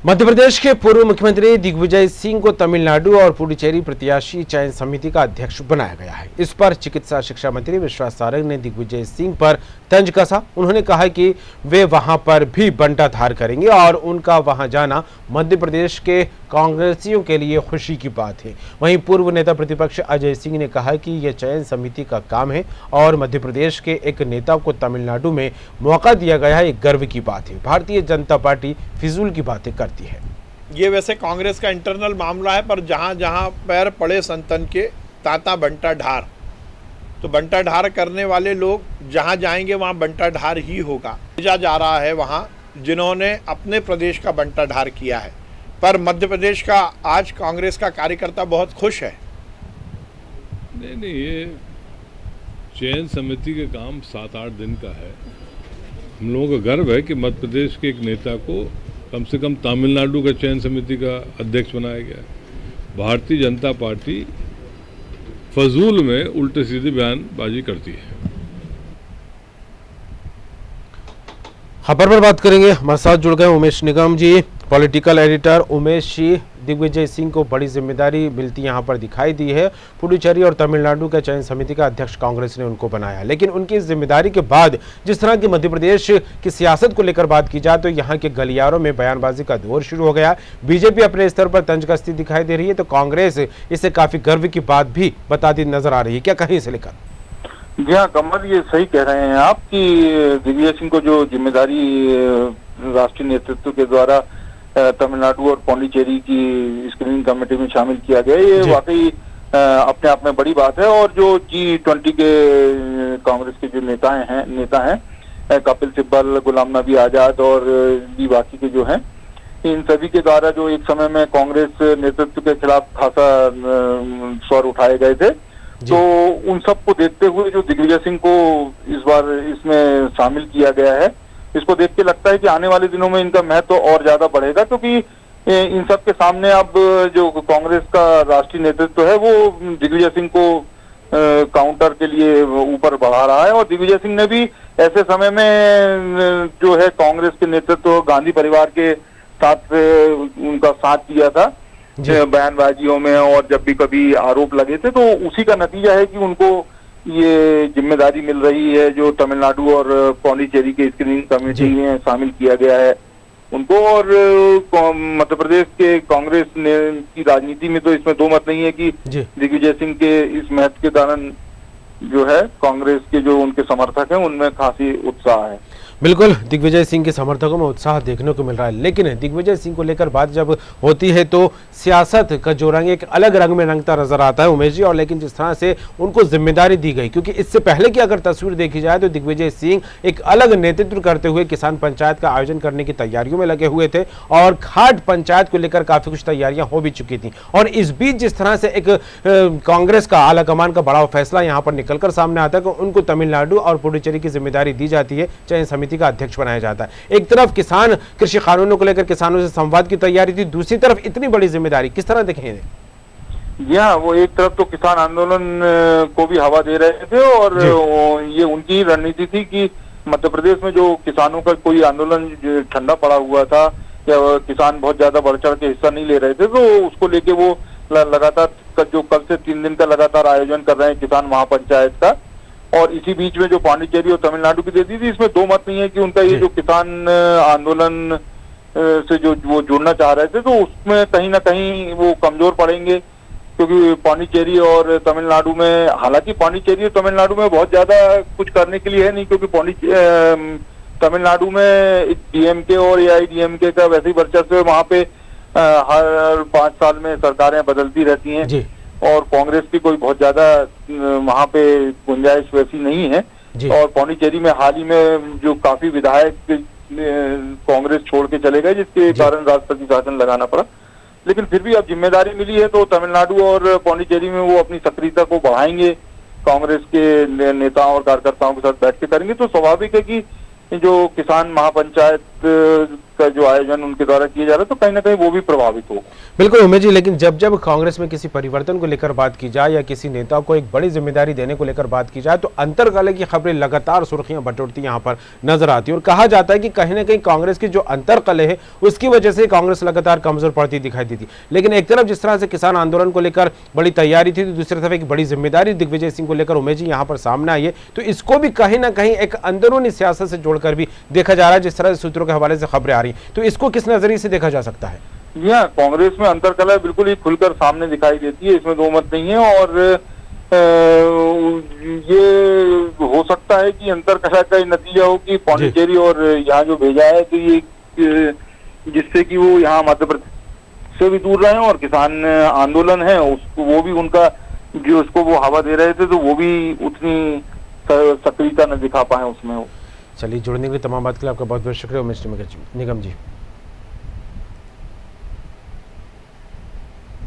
मध्य प्रदेश के पूर्व मुख्यमंत्री दिग्विजय सिंह को तमिलनाडु और पुडुचेरी प्रत्याशी चयन समिति का अध्यक्ष बनाया गया है। इस पर चिकित्सा शिक्षा मंत्री विश्वास सारंग ने दिग्विजय सिंह पर तंज कसा। उन्होंने कहा कि वे वहां पर भी बंटाधार करेंगे और उनका वहां जाना मध्य प्रदेश के कांग्रेसियों के लिए खुशी की बात है। वहीं पूर्व नेता प्रतिपक्ष अजय सिंह ने कहा कि यह चयन समिति का काम है और मध्य प्रदेश के एक नेता को तमिलनाडु में मौका दिया गया है, एक गर्व की बात है। भारतीय जनता पार्टी फिजूल की बातें करती है। ये वैसे कांग्रेस का इंटरनल मामला है, पर जहाँ जहाँ पैर पड़े संतन के ताता बंटा ढार, तो बंटा ढार करने वाले लोग जहाँ जाएंगे वहाँ बंटा ढार ही होगा। भेजा जा रहा है वहाँ जिन्होंने अपने प्रदेश का बंटा ढार किया है, पर मध्य प्रदेश का आज कांग्रेस का कार्यकर्ता बहुत खुश है। नहीं, ये चयन समिति का काम 7-8 दिन का है। हम लोगों का गर्व है कि मध्य प्रदेश के एक नेता को कम से कम तमिलनाडु का चयन समिति का अध्यक्ष बनाया गया। भारतीय जनता पार्टी फजूल में उल्टे सीधे बयानबाजी करती है। खबर पर बात करेंगे, हमारे साथ जुड़ गए उमेश निगम जी, पॉलिटिकल एडिटर। उमेश जी, दिग्विजय सिंह को बड़ी जिम्मेदारी मिलती यहां पर दिखाई दी है। पुडुचेरी और तमिलनाडु का चयन समिति का अध्यक्ष कांग्रेस ने उनको बनाया, लेकिन उनकी इस जिम्मेदारी के बाद जिस तरह की मध्य प्रदेश की सियासत को लेकर बात की जाए तो यहां के गलियारों में बयानबाजी का दौर शुरू हो गया। बीजेपी अपने स्तर पर तंज कसती दिखाई दे रही है, तो कांग्रेस इसे काफी गर्व की बात भी बताती नजर आ रही है। क्या कहीं इसे लेकर? जी हाँ कमल, ये सही कह रहे हैं आप कि दिग्विजय सिंह को जो जिम्मेदारी राष्ट्रीय नेतृत्व के द्वारा तमिलनाडु और पौंडीचेरी की स्क्रीनिंग कमेटी में शामिल किया गया, ये वाकई अपने आप में बड़ी बात है। और जो G20 के कांग्रेस के जो नेता हैं कपिल सिब्बल, गुलाम नबी आजाद और दी बाकी के जो हैं, इन सभी के द्वारा जो एक समय में कांग्रेस नेतृत्व के खिलाफ खासा स्वर उठाए गए थे, तो उन सब को देखते हुए जो दिग्विजय सिंह को इस बार इसमें शामिल किया गया है, इसको देख के लगता है कि आने वाले दिनों में इनका महत्व और ज्यादा बढ़ेगा, क्योंकि इन सब के सामने अब जो कांग्रेस का राष्ट्रीय नेतृत्व है वो दिग्विजय सिंह को काउंटर के लिए ऊपर बढ़ा रहा है। और दिग्विजय सिंह ने भी ऐसे समय में जो है कांग्रेस के नेतृत्व गांधी परिवार के साथ उनका साथ दिया था बयानबाजियों में, और जब भी कभी आरोप लगे थे, तो उसी का नतीजा है कि उनको ये जिम्मेदारी मिल रही है जो तमिलनाडु और पौंडीचेरी के स्क्रीनिंग कमेटी में शामिल किया गया है उनको। और मध्य प्रदेश के कांग्रेस ने की राजनीति में तो इसमें दो मत नहीं है कि दिग्विजय सिंह के इस महत्व के कारण जो है कांग्रेस के जो उनके समर्थक हैं उनमें खासी उत्साह है। बिल्कुल, दिग्विजय सिंह के समर्थकों में उत्साह देखने को मिल रहा है, लेकिन दिग्विजय सिंह को लेकर बात जब होती है तो सियासत का जो रंग एक अलग रंग में रंगता नजर आता है उमेश जी। और लेकिन जिस तरह से उनको जिम्मेदारी दी गई, क्योंकि इससे पहले की अगर तस्वीर देखी जाए तो दिग्विजय सिंह एक अलग नेतृत्व करते हुए किसान पंचायत का आयोजन करने की तैयारियों में लगे हुए थे और घाट पंचायत को लेकर काफी कुछ तैयारियां हो भी चुकी थी। और इस बीच जिस तरह से एक कांग्रेस का आला कमान का बड़ा फैसला यहाँ पर निकलकर सामने आता है कि उनको तमिलनाडु और पुडुचेरी की जिम्मेदारी दी जाती है, चयन समिति का अध्यक्ष बनाया जाता है। एक तरफ किसान कृषि कानूनों को लेकर किसानों से संवाद की तैयारी थी, दूसरी तरफ इतनी बड़ी जिम्मेदारी किस तरह देखें? जी हाँ, वो एक तरफ तो किसान आंदोलन को भी हवा दे रहे थे और ये उनकी रणनीति थी कि मध्य प्रदेश में जो किसानों का कोई आंदोलन ठंडा पड़ा हुआ था या किसान बहुत ज्यादा बढ़ चढ़ के हिस्सा नहीं ले रहे थे, तो उसको लेके वो लगातार जो कल से 3 दिन का लगातार आयोजन कर रहे हैं किसान महापंचायत का। और इसी बीच में जो पांडिचेरी और तमिलनाडु की देती थी, इसमें दो मत नहीं है कि उनका ये जो किसान आंदोलन से जो वो जुड़ना चाह रहे थे, तो उसमें कहीं ना कहीं वो कमजोर पड़ेंगे, क्योंकि पांडिचेरी और तमिलनाडु में, हालांकि पांडिचेरी और तमिलनाडु में बहुत ज्यादा कुछ करने के लिए है नहीं, क्योंकि तमिलनाडु में डीएमके और एआईडीएमके का वैसे ही वर्चस्व है, वहां पे हर 5 साल में सरकारें बदलती रहती हैं और कांग्रेस की कोई बहुत ज्यादा वहां पे गुंजाइश वैसी नहीं है। और पौंडीचेरी में हाल ही में जो काफी विधायक कांग्रेस छोड़ के चले गए, जिसके कारण राष्ट्रपति शासन लगाना पड़ा। लेकिन फिर भी अब जिम्मेदारी मिली है तो तमिलनाडु और पौंडीचेरी में वो अपनी सक्रियता को बढ़ाएंगे, कांग्रेस के नेताओं और कार्यकर्ताओं के साथ बैठ के करेंगे। तो स्वाभाविक है कि जो किसान महापंचायत का जो आयोजन उनके द्वारा किया जा रहा है, तो कहीं ना कहीं वो भी प्रभावित हो। बिल्कुल उमेश जी, लेकिन जब जब कांग्रेस में किसी परिवर्तन को लेकर बात की जाए या किसी नेता को एक बड़ी जिम्मेदारी देने को लेकर बात की जाए तो अंतर्कलह की खबरें लगातार सुर्खियां बटोरती यहाँ पर नजर आती है और कहा जाता है कि कहीं ना कहीं कांग्रेस की जो अंतर्कलह है उसकी वजह से कांग्रेस लगातार कमजोर पड़ती दिखाई देती। लेकिन एक तरफ जिस तरह से किसान आंदोलन को लेकर बड़ी तैयारी थी तो दूसरी तरफ एक बड़ी जिम्मेदारी दिग्विजय सिंह को लेकर उमेश जी यहाँ पर सामने आई है, तो इसको भी कहीं ना कहीं एक अंदरूनी सियासत से जोड़कर भी देखा जा रहा है जिस तरह से सूत्रों के हवाले से खबरें आ रही, तो इसको किस नजरिए से देखा जा सकता है? यह कांग्रेस में अंतर्कलह बिल्कुल ही खुलकर सामने दिखाई देती है, इसमें दो मत नहीं है। और ये हो सकता है कि अंतर्कलह का नतीजा हो कि पौंडीचेरी और यहाँ जो भेजा है तो ये जिससे कि वो यहाँ मध्य प्रदेश से भी दूर रहे और किसान आंदोलन है उसको वो भी उनका जो उसको वो हवा दे रहे थे तो वो भी उतनी सक्रियता न दिखा पाए उसमें। चलिए, जुड़ने के लिए तमाम बात के लिए आपका बहुत बहुत शुक्रिया उमेश निगम जी।